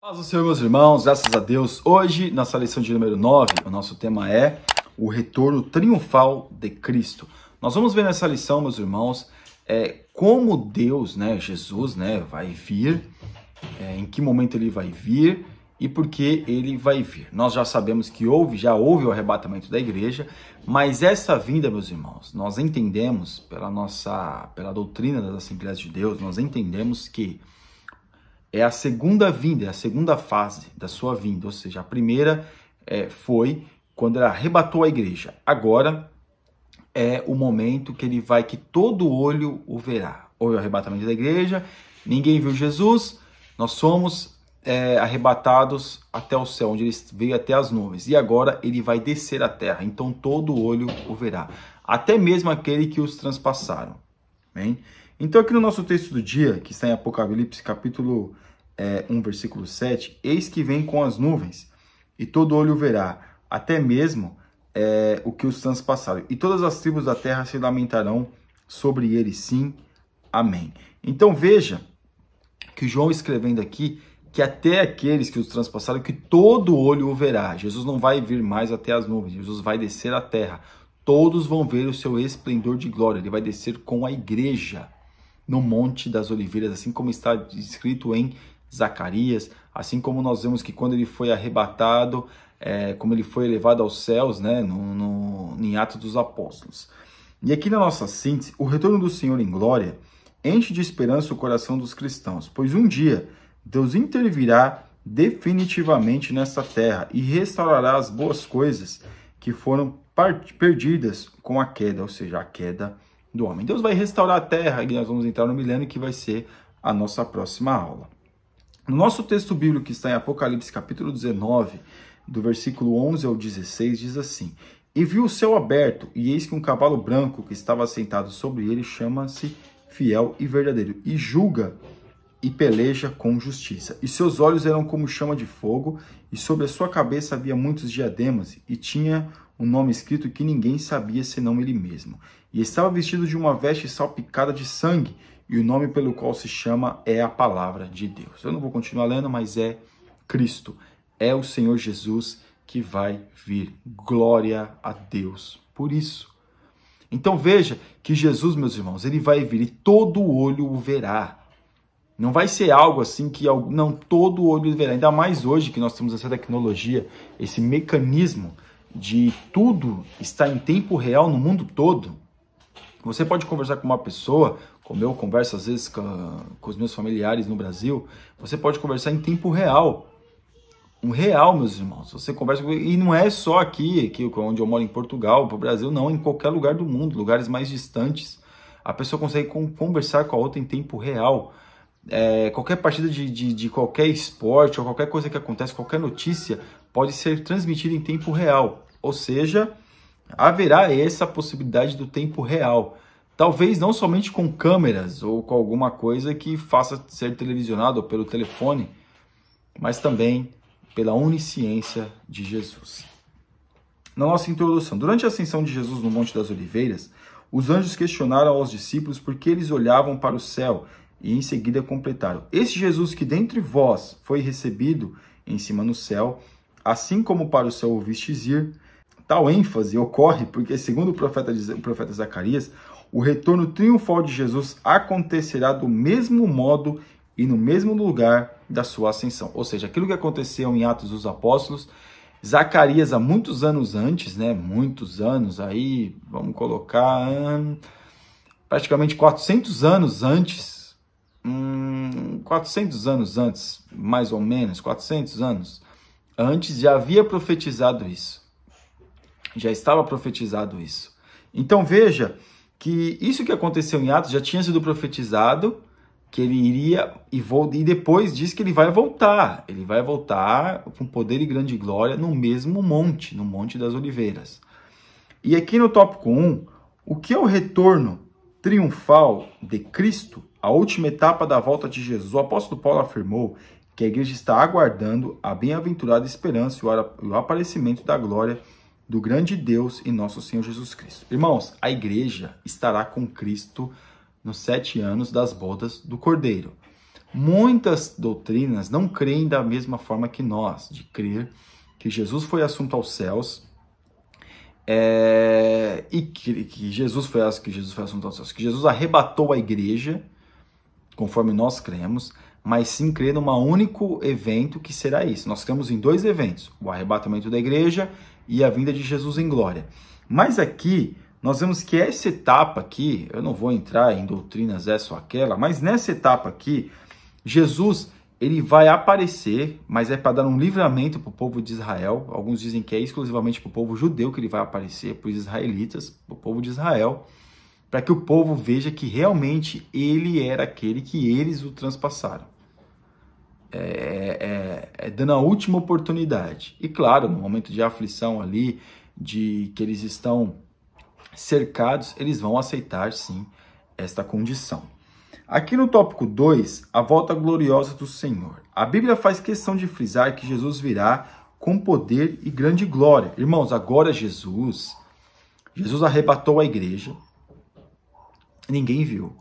Paz do Senhor, meus irmãos, graças a Deus. Hoje, nossa lição de número 9, o nosso tema é o retorno triunfal de Cristo. Nós vamos ver nessa lição, meus irmãos, como Deus, Jesus, vai vir, em que momento ele vai vir e por que ele vai vir. Nós já sabemos que já houve o arrebatamento da igreja, mas essa vinda, meus irmãos, nós entendemos pela doutrina das Assembleias de Deus, nós entendemos que é a segunda vinda, é a segunda fase da sua vinda, ou seja, a primeira foi quando ele arrebatou a igreja. Agora é o momento que todo olho o verá. Houve o arrebatamento da igreja, ninguém viu Jesus, nós somos arrebatados até o céu, onde ele veio até as nuvens. E agora ele vai descer à terra, então todo olho o verá, até mesmo aquele que os transpassaram. Amém? Então aqui no nosso texto do dia, que está em Apocalipse capítulo 1, versículo 7, eis que vem com as nuvens, e todo olho verá, até mesmo o que os transpassaram, e todas as tribos da terra se lamentarão sobre ele, sim, amém. Então veja que João escrevendo aqui, que até aqueles que os transpassaram, que todo olho o verá. Jesus não vai vir mais até as nuvens, Jesus vai descer à terra, todos vão ver o seu esplendor de glória, ele vai descer com a igreja no Monte das Oliveiras, assim como está escrito em Zacarias, assim como nós vemos que quando ele foi arrebatado, como ele foi elevado aos céus, em Atos dos Apóstolos. E aqui na nossa síntese, o retorno do Senhor em glória enche de esperança o coração dos cristãos, pois um dia Deus intervirá definitivamente nesta terra e restaurará as boas coisas que foram perdidas com a queda, ou seja, a queda do homem. Deus vai restaurar a terra e nós vamos entrar no milênio, que vai ser a nossa próxima aula. No nosso texto bíblico que está em Apocalipse capítulo 19, do versículo 11 ao 16, diz assim: E viu o céu aberto, e eis que um cavalo branco que estava sentado sobre ele chama-se Fiel e Verdadeiro, e julga e peleja com justiça. E seus olhos eram como chama de fogo, e sobre a sua cabeça havia muitos diademas, e tinha um nome escrito que ninguém sabia senão ele mesmo. E estava vestido de uma veste salpicada de sangue, e o nome pelo qual se chama é a Palavra de Deus. Eu não vou continuar lendo, mas é Cristo, é o Senhor Jesus que vai vir. Glória a Deus por isso. Então veja que Jesus, meus irmãos, ele vai vir e todo olho o verá. Não vai ser algo assim que não, todo olho verá. Ainda mais hoje que nós temos essa tecnologia, esse mecanismo de tudo estar em tempo real no mundo todo. Você pode conversar com uma pessoa, como eu converso às vezes com os meus familiares no Brasil, você pode conversar em tempo real. Um real, meus irmãos. Você conversa e não é só aqui onde eu moro em Portugal, para o Brasil, não, em qualquer lugar do mundo, lugares mais distantes. A pessoa consegue conversar com a outra em tempo real. Qualquer partida de qualquer esporte ou qualquer coisa que acontece, qualquer notícia pode ser transmitida em tempo real. Ou seja, haverá essa possibilidade do tempo real. Talvez não somente com câmeras ou com alguma coisa que faça ser televisionado ou pelo telefone, mas também pela onisciência de Jesus. Na nossa introdução, durante a ascensão de Jesus no Monte das Oliveiras, os anjos questionaram aos discípulos por que eles olhavam para o céu e em seguida completaram: Esse Jesus que dentre vós foi recebido em cima no céu, assim como para o céu o vistes ir. Tal ênfase ocorre porque, segundo o profeta Zacarias, o retorno triunfal de Jesus acontecerá do mesmo modo e no mesmo lugar da sua ascensão. Ou seja, aquilo que aconteceu em Atos dos Apóstolos, Zacarias há muitos anos antes, muitos anos aí, vamos colocar praticamente 400 anos antes, 400 anos antes, mais ou menos, 400 anos antes, já havia profetizado isso. Já estava profetizado isso. Então veja que isso que aconteceu em Atos já tinha sido profetizado, que ele iria e depois diz que ele vai voltar. Ele vai voltar com poder e grande glória no mesmo monte, no Monte das Oliveiras. E aqui no tópico 1, o que é o retorno triunfal de Cristo, a última etapa da volta de Jesus? O apóstolo Paulo afirmou que a igreja está aguardando a bem-aventurada esperança e o aparecimento da glória do grande Deus e nosso Senhor Jesus Cristo. Irmãos, a igreja estará com Cristo nos 7 anos das bodas do Cordeiro. Muitas doutrinas não creem da mesma forma que nós, de crer que Jesus foi assunto aos céus, e que Jesus foi assunto aos céus, que Jesus arrebatou a igreja, conforme nós cremos, mas sim crer num único evento que será isso. Nós cremos em 2 eventos, o arrebatamento da igreja e a vinda de Jesus em glória. Mas aqui, nós vemos que essa etapa aqui, eu não vou entrar em doutrinas essa ou aquela, mas nessa etapa aqui, Jesus, ele vai aparecer, mas é para dar um livramento para o povo de Israel. Alguns dizem que é exclusivamente para o povo judeu que ele vai aparecer, para os israelitas, para o povo de Israel, para que o povo veja que realmente ele era aquele que eles o transpassaram. Dando a última oportunidade. E claro, no momento de aflição ali, de que eles estão cercados, eles vão aceitar sim esta condição. Aqui no tópico 2, a volta gloriosa do Senhor. A Bíblia faz questão de frisar que Jesus virá com poder e grande glória. Irmãos, agora Jesus arrebatou a igreja, ninguém viu.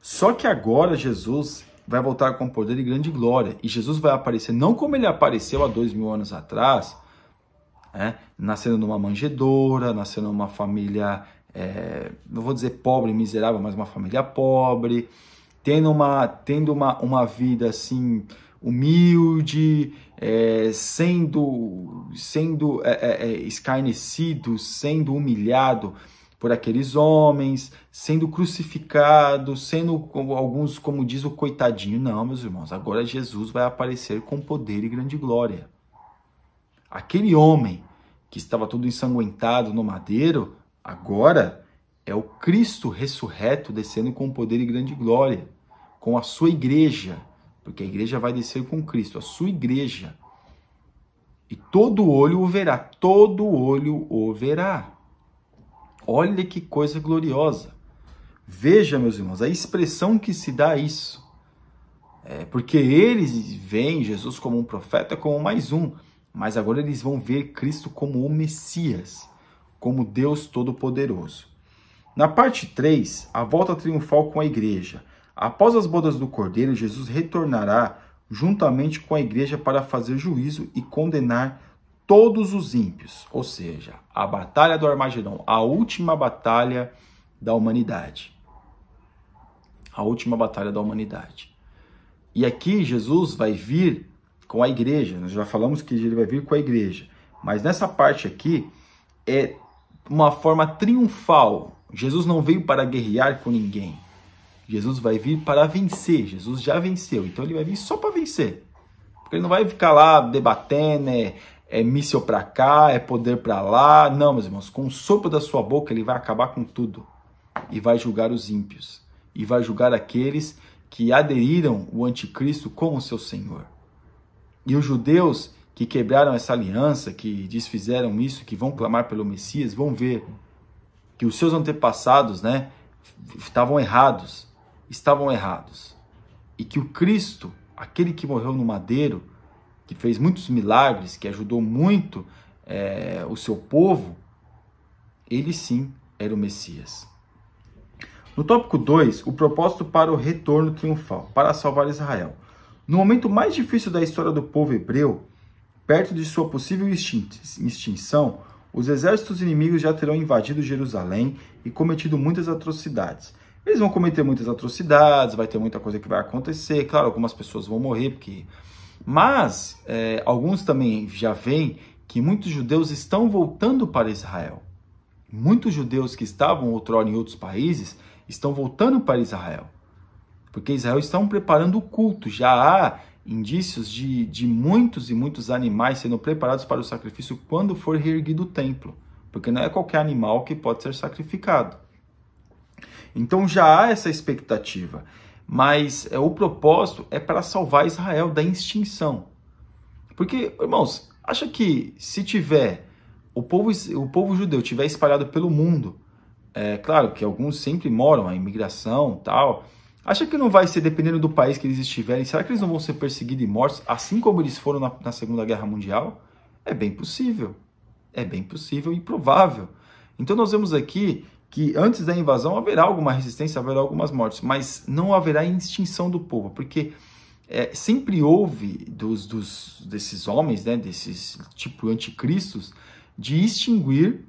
Só que agora Jesus vai voltar com poder e grande glória. E Jesus vai aparecer não como ele apareceu há 2000 anos atrás, nascendo numa manjedoura, nascendo numa família, não vou dizer pobre, miserável, mas uma família pobre, tendo uma vida assim humilde, sendo escarnecido, sendo humilhado por aqueles homens, sendo crucificado, sendo alguns, como diz o coitadinho. Não, meus irmãos, agora Jesus vai aparecer com poder e grande glória. Aquele homem que estava todo ensanguentado no madeiro, agora é o Cristo ressurreto descendo com poder e grande glória, com a sua igreja, porque a igreja vai descer com Cristo, a sua igreja. E todo olho o verá, todo olho o verá. Olha que coisa gloriosa. Veja, meus irmãos, a expressão que se dá a isso. Porque eles veem Jesus como um profeta, como mais um, mas agora eles vão ver Cristo como o Messias, como Deus Todo-Poderoso. Na parte 3, a volta triunfal com a igreja. Após as bodas do Cordeiro, Jesus retornará juntamente com a igreja para fazer juízo e condenar todos os ímpios, ou seja, a batalha do Armagedon, a última batalha da humanidade. A última batalha da humanidade. E aqui Jesus vai vir com a igreja, nós já falamos que ele vai vir com a igreja, mas nessa parte aqui é uma forma triunfal. Jesus não veio para guerrear com ninguém. Jesus vai vir para vencer. Jesus já venceu, então ele vai vir só para vencer. Porque ele não vai ficar lá debatendo, míssil para cá, é poder para lá. Não, meus irmãos, com o sopro da sua boca ele vai acabar com tudo. E vai julgar os ímpios. E vai julgar aqueles que aderiram o anticristo como seu Senhor. E os judeus que quebraram essa aliança, que desfizeram isso, que vão clamar pelo Messias, vão ver que os seus antepassados, estavam errados. E que o Cristo, aquele que morreu no madeiro, que fez muitos milagres, que ajudou muito o seu povo, ele sim era o Messias. No tópico 2, o propósito para o retorno triunfal, para salvar Israel. No momento mais difícil da história do povo hebreu, perto de sua possível extinção, os exércitos inimigos já terão invadido Jerusalém e cometido muitas atrocidades. Eles vão cometer muitas atrocidades, vai ter muita coisa que vai acontecer, claro, algumas pessoas vão morrer, mas alguns também já veem que muitos judeus estão voltando para Israel. Muitos judeus que estavam outrora em outros países estão voltando para Israel. Porque Israel estão preparando o culto. Já há indícios de muitos e muitos animais sendo preparados para o sacrifício quando for reerguido o templo. Porque não é qualquer animal que pode ser sacrificado. Então já há essa expectativa. Mas o propósito é para salvar Israel da extinção. Porque, irmãos, acha que se tiver o povo judeu estiver espalhado pelo mundo, claro que alguns sempre moram, a imigração e tal, acha que não vai ser dependendo do país que eles estiverem? Será que eles não vão ser perseguidos e mortos, assim como eles foram na Segunda Guerra Mundial? É bem possível e provável. Então nós vemos aqui que antes da invasão haverá alguma resistência, haverá algumas mortes, mas não haverá extinção do povo, porque sempre houve desses homens, né, desses tipo anticristos, de extinguir,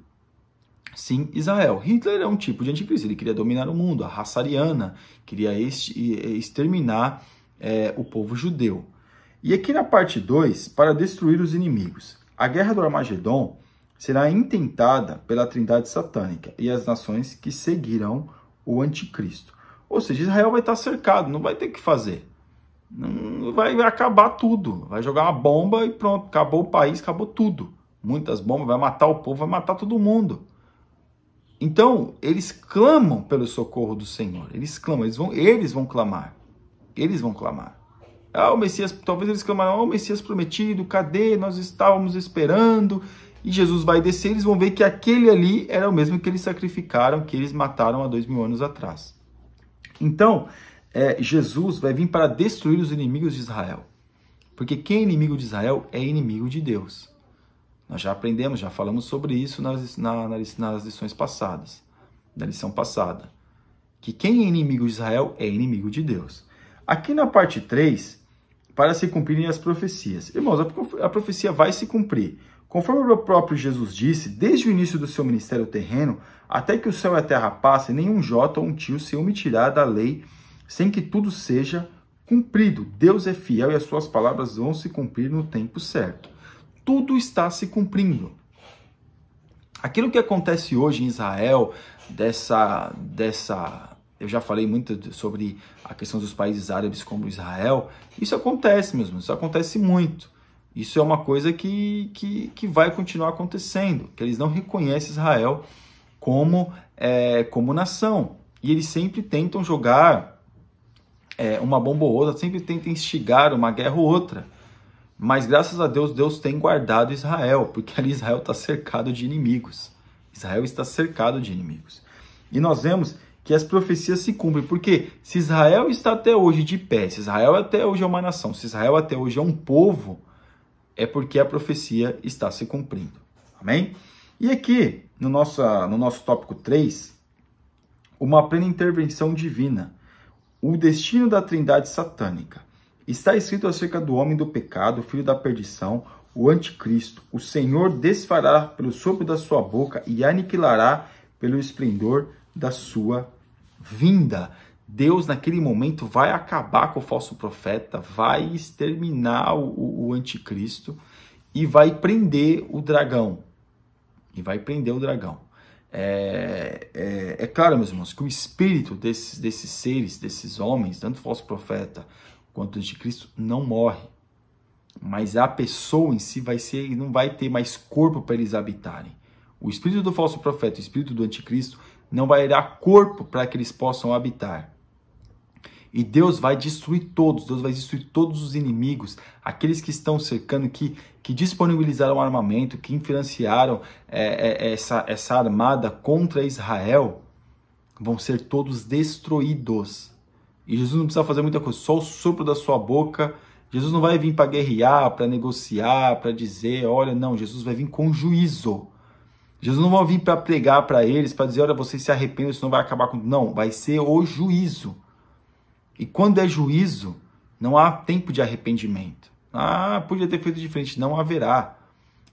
sim, Israel. Hitler é um tipo de anticristo, ele queria dominar o mundo, a raça ariana, queria exterminar o povo judeu. E aqui na parte 2, para destruir os inimigos. A guerra do Armagedon será intentada pela trindade satânica e as nações que seguirão o anticristo. Ou seja, Israel vai estar cercado, não vai ter o que fazer. Não vai acabar tudo. Vai jogar uma bomba e pronto, acabou o país, acabou tudo. Muitas bombas, vai matar o povo, vai matar todo mundo. Então, eles clamam pelo socorro do Senhor. Eles clamam, eles vão clamar. Eles vão clamar. O Messias, talvez eles clamarão, o Messias prometido, cadê? Nós estávamos esperando. E Jesus vai descer, eles vão ver que aquele ali era o mesmo que eles sacrificaram, que eles mataram há 2000 anos atrás. Então, Jesus vai vir para destruir os inimigos de Israel. Porque quem é inimigo de Israel é inimigo de Deus. Nós já aprendemos, já falamos sobre isso nas lições passadas, na lição passada. Que quem é inimigo de Israel é inimigo de Deus. Aqui na parte 3, para se cumprirem as profecias. Irmãos, a profecia vai se cumprir. Conforme o próprio Jesus disse, desde o início do seu ministério terreno, até que o céu e a terra passem, nenhum jota ou um tio se omitirá da lei, sem que tudo seja cumprido. Deus é fiel e as suas palavras vão se cumprir no tempo certo. Tudo está se cumprindo. Aquilo que acontece hoje em Israel, eu já falei muito sobre a questão dos países árabes como Israel, isso acontece mesmo, isso acontece muito. Isso é uma coisa que vai continuar acontecendo, que eles não reconhecem Israel como nação. E eles sempre tentam jogar uma bomba ou outra, sempre tentam instigar uma guerra ou outra. Mas graças a Deus, Deus tem guardado Israel, porque ali Israel está cercado de inimigos. Israel está cercado de inimigos. E nós vemos que as profecias se cumprem, porque se Israel está até hoje de pé, se Israel até hoje é uma nação, se Israel até hoje é um povo, é porque a profecia está se cumprindo. Amém? E aqui, no nosso tópico 3, uma plena intervenção divina. O destino da trindade satânica. Está escrito acerca do homem do pecado, filho da perdição, o anticristo. O Senhor desfará pelo sopro da sua boca e aniquilará pelo esplendor da sua vinda. Deus, naquele momento, vai acabar com o falso profeta, vai exterminar o anticristo e vai prender o dragão. É claro, meus irmãos, que o espírito desses seres, desses homens, tanto o falso profeta quanto o anticristo, não morre. Mas a pessoa em si não vai ter mais corpo para eles habitarem. O espírito do falso profeta, o espírito do anticristo, não vai dar corpo para que eles possam habitar. E Deus vai destruir todos os inimigos, aqueles que estão cercando, que disponibilizaram armamento, que financiaram essa armada contra Israel, vão ser todos destruídos. E Jesus não precisa fazer muita coisa, só o sopro da sua boca. Jesus não vai vir para guerrear, para negociar, para dizer, olha, não, Jesus vai vir com juízo. Jesus não vai vir para pregar para eles, para dizer, olha, vocês se arrependam, senão vai acabar com... Não, vai ser o juízo. E quando é juízo, não há tempo de arrependimento. Podia ter feito diferente. Não haverá.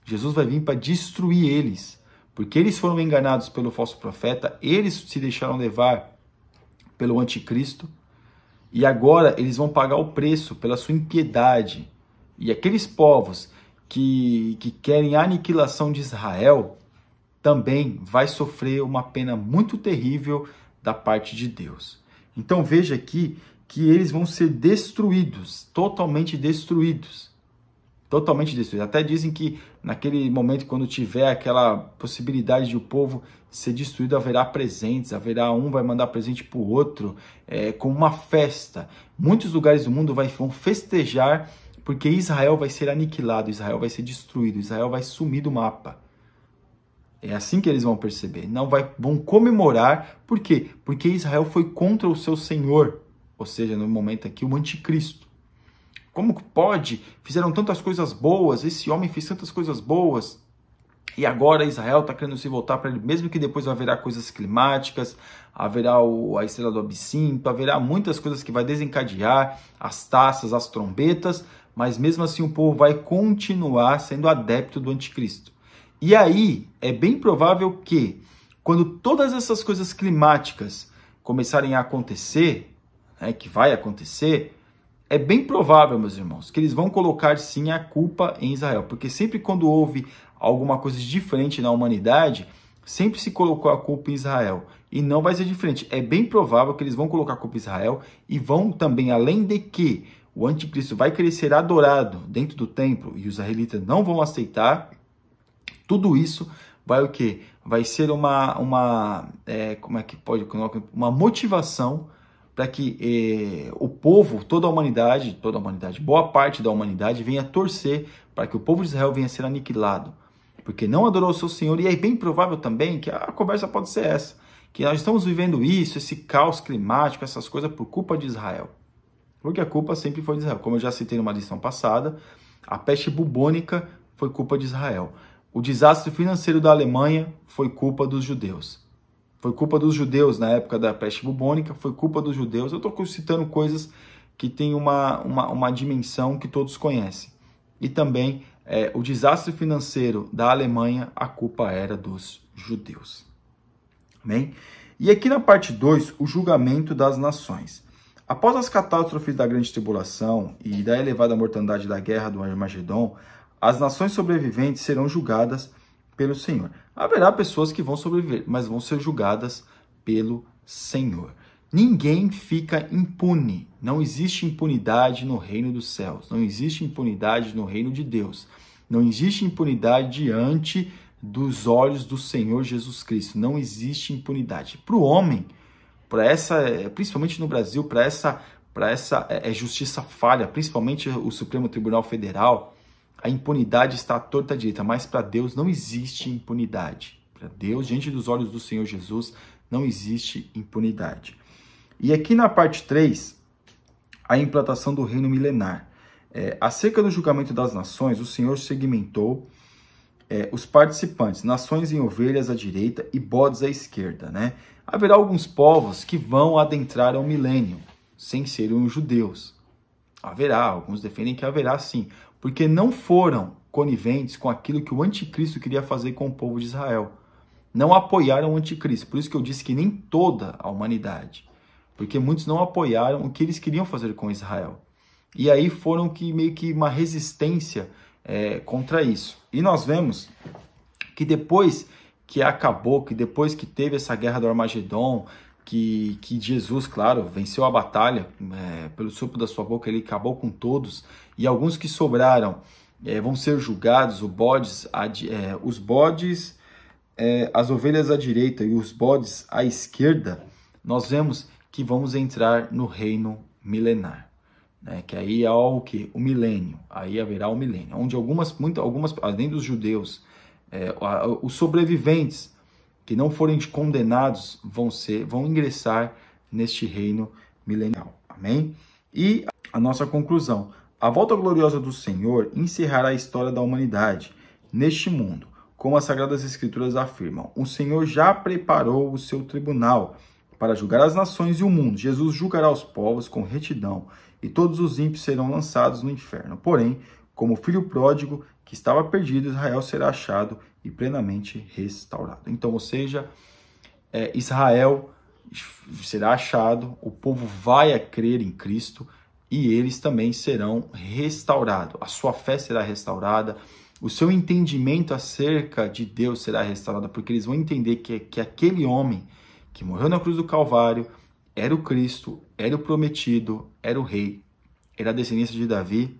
Jesus vai vir para destruir eles. Porque eles foram enganados pelo falso profeta, eles se deixaram levar pelo anticristo, e agora eles vão pagar o preço pela sua impiedade. E aqueles povos que querem a aniquilação de Israel, também vai sofrer uma pena muito terrível da parte de Deus. Então veja aqui que eles vão ser destruídos, totalmente destruídos. Totalmente destruídos. Até dizem que naquele momento, quando tiver aquela possibilidade de o povo ser destruído, haverá presentes, um vai mandar presente para o outro, como uma festa. Muitos lugares do mundo vão festejar, porque Israel vai ser aniquilado, Israel vai ser destruído, Israel vai sumir do mapa. É assim que eles vão perceber. Vão comemorar. Por quê? Porque Israel foi contra o seu Senhor. Ou seja, no momento aqui, o anticristo. Como que pode? Fizeram tantas coisas boas. Esse homem fez tantas coisas boas. E agora Israel está querendo se voltar para ele, mesmo que depois haverá coisas climáticas, haverá a estrela do absinto, haverá muitas coisas que vai desencadear, as taças, as trombetas, mas mesmo assim o povo vai continuar sendo adepto do anticristo. E aí é bem provável que, quando todas essas coisas climáticas começarem a acontecer, né, que vai acontecer, é bem provável, meus irmãos, que eles vão colocar sim a culpa em Israel, porque sempre quando houve alguma coisa diferente na humanidade, sempre se colocou a culpa em Israel. E não vai ser diferente. É bem provável que eles vão colocar a culpa em Israel e vão também, além de que o anticristo vai querer ser adorado dentro do templo e os israelitas não vão aceitar, tudo isso vai o quê? Vai ser uma motivação para que o povo, toda a humanidade, boa parte da humanidade venha torcer para que o povo de Israel venha a ser aniquilado, porque não adorou o seu Senhor. E é bem provável também que a conversa pode ser essa, que nós estamos vivendo isso, esse caos climático, essas coisas por culpa de Israel, porque a culpa sempre foi de Israel. Como eu já citei numa lição passada, a peste bubônica foi culpa de Israel. O desastre financeiro da Alemanha foi culpa dos judeus. Foi culpa dos judeus na época da peste bubônica, foi culpa dos judeus. Eu estou citando coisas que têm uma dimensão que todos conhecem. E também o desastre financeiro da Alemanha, a culpa era dos judeus. Amém? E aqui na parte 2, o julgamento das nações. Após as catástrofes da grande tribulação e da elevada mortandade da guerra do Armagedon, as nações sobreviventes serão julgadas pelo Senhor. Haverá pessoas que vão sobreviver, mas vão ser julgadas pelo Senhor. Ninguém fica impune. Não existe impunidade no reino dos céus. Não existe impunidade no reino de Deus. Não existe impunidade diante dos olhos do Senhor Jesus Cristo. Não existe impunidade. Para o homem, principalmente no Brasil, para essa justiça falha, principalmente o Supremo Tribunal Federal, a impunidade está à torta direita, mas para Deus não existe impunidade. Para Deus, diante dos olhos do Senhor Jesus, não existe impunidade. E aqui na parte 3, a implantação do reino milenar. Acerca do julgamento das nações, o Senhor segmentou os participantes, nações em ovelhas à direita e bodes à esquerda, né? Haverá alguns povos que vão adentrar ao milênio, sem serem os judeus. Haverá, alguns defendem que haverá sim, porque não foram coniventes com aquilo que o anticristo queria fazer com o povo de Israel. Não apoiaram o anticristo, por isso que eu disse que nem toda a humanidade, porque muitos não apoiaram o que eles queriam fazer com Israel. E aí foram meio que uma resistência contra isso. E nós vemos que depois que acabou, que depois que teve essa guerra do Armagedon, que Jesus, claro, venceu a batalha, pelo sopro da sua boca ele acabou com todos, e alguns que sobraram vão ser julgados, os bodes, as ovelhas à direita e os bodes à esquerda. Nós vemos que vamos entrar no reino milenar, né? Que aí é o que? O milênio, aí haverá o milênio, onde algumas, além dos judeus, os sobreviventes que não forem condenados vão ingressar neste reino milenial. Amém? E a nossa conclusão. A volta gloriosa do Senhor encerrará a história da humanidade neste mundo, como as Sagradas Escrituras afirmam. O Senhor já preparou o seu tribunal para julgar as nações e o mundo. Jesus julgará os povos com retidão e todos os ímpios serão lançados no inferno. Porém, como o filho pródigo que estava perdido, Israel será achado e plenamente restaurado. Então, ou seja, Israel será achado, o povo vai a crer em Cristo e eles também serão restaurados. A sua fé será restaurada, o seu entendimento acerca de Deus será restaurado, porque eles vão entender que aquele homem que morreu na cruz do Calvário era o Cristo, era o prometido, era o rei, era a descendência de Davi,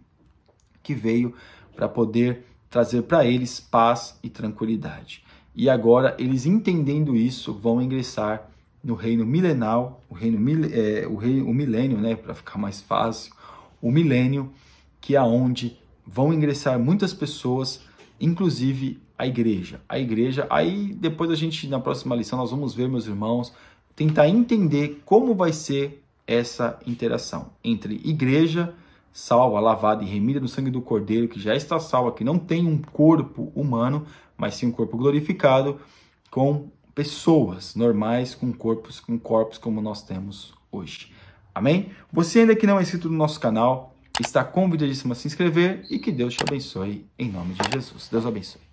que veio para poder trazer para eles paz e tranquilidade. E agora, eles entendendo isso, vão ingressar no reino milenal, o milênio, né, para ficar mais fácil, o milênio, que é onde vão ingressar muitas pessoas, inclusive a igreja. A igreja, aí depois a gente, na próxima lição, nós vamos ver, meus irmãos, tentar entender como vai ser essa interação entre igreja salva, lavada e remida no sangue do Cordeiro, que já está salva, que não tem um corpo humano, mas sim um corpo glorificado com pessoas normais, com corpos como nós temos hoje. Amém? Você ainda que não é inscrito no nosso canal, está convidadíssimo a se inscrever e que Deus te abençoe em nome de Jesus. Deus abençoe.